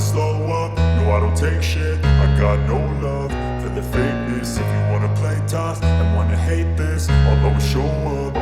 slow up, no I don't take shit. I got no love for the fakeness. If you wanna play tough and wanna hate this, I'll always show up.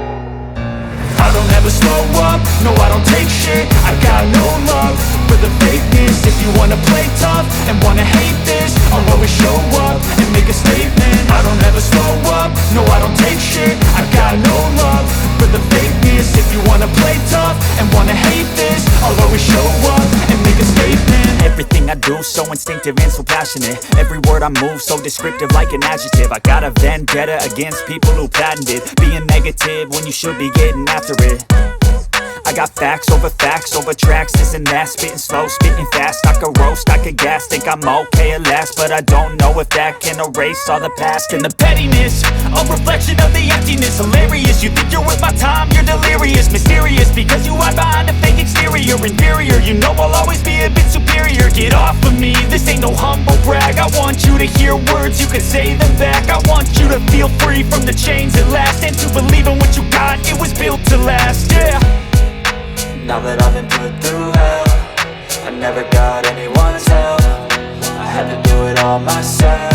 I don't ever slow up, no I don't take shit. I got no love for the fakeness. If you wanna play tough and wanna hate this, I'll always show up and make a statement. I don't ever slow up, no I don't take shit. I got no love for the fakeness. If you wanna play tough and wanna hate this, I'll always show up and make a statement. Everything I do so instinctive and so passionate. Every word I move so descriptive like an adjective. I got a vendetta against people who patented being negative when you should be getting after it. I got facts over tracks, this and that. Spitting slow, spitting fast, I could roast, I could gas. Think I'm okay at last, but I don't know if that can erase all the past. And the pettiness, a reflection of the emptiness. Hilarious, you think you're worth my time, you're delirious. Mysterious, because you hide behind a fake exterior. Inferior, you know I'll always be a bit superior. Get off of me, this ain't no humble brag. I want you to hear words, you can say them back. I want you to feel free from the chains at last, and to believe in what you got, it was built to last, yeah. Now that I've been put through hell, I never got anyone's help. I had to do it all myself.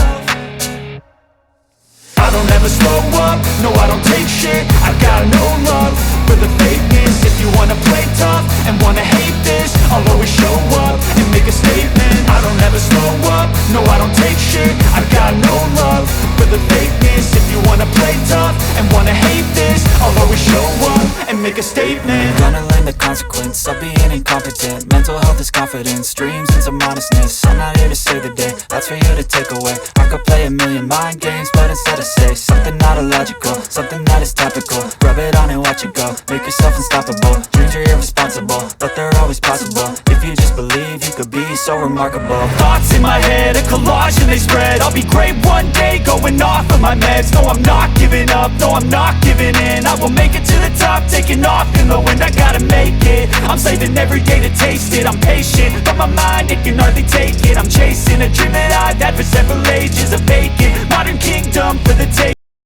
I don't ever slow up, no I don't take shit. I got no love for the fakeness. If you wanna play tough and wanna hate this, I'll always show up and make a statement. I don't ever slow up, no I don't take shit. I got no love for the fakeness. If you wanna play tough and wanna hate this, I'll always show up and make a statement. Gonna learn the consequence of being incompetent. Mental health is confidence, dreams and some honestness. I'm not here to save the day, that's for you to take away. I could play a million mind games, but instead I say something not illogical, something that is topical. Rub it on and watch it go, make yourself unstoppable. Dreams are irresponsible, but they're always possible. If you just believe, you could be so remarkable. Thoughts in my head, a collage and they spread. I'll be great one day, going off of my meds. No, I'm not giving up, no, I'm not giving in. I will make it to the top, taking off in the wind. I gotta make it, I'm saving every day to taste it. I'm patient, but my mind, it can hardly take it. I'm chasing a dream that I've had for several ages. A vacant modern kingdom for the take.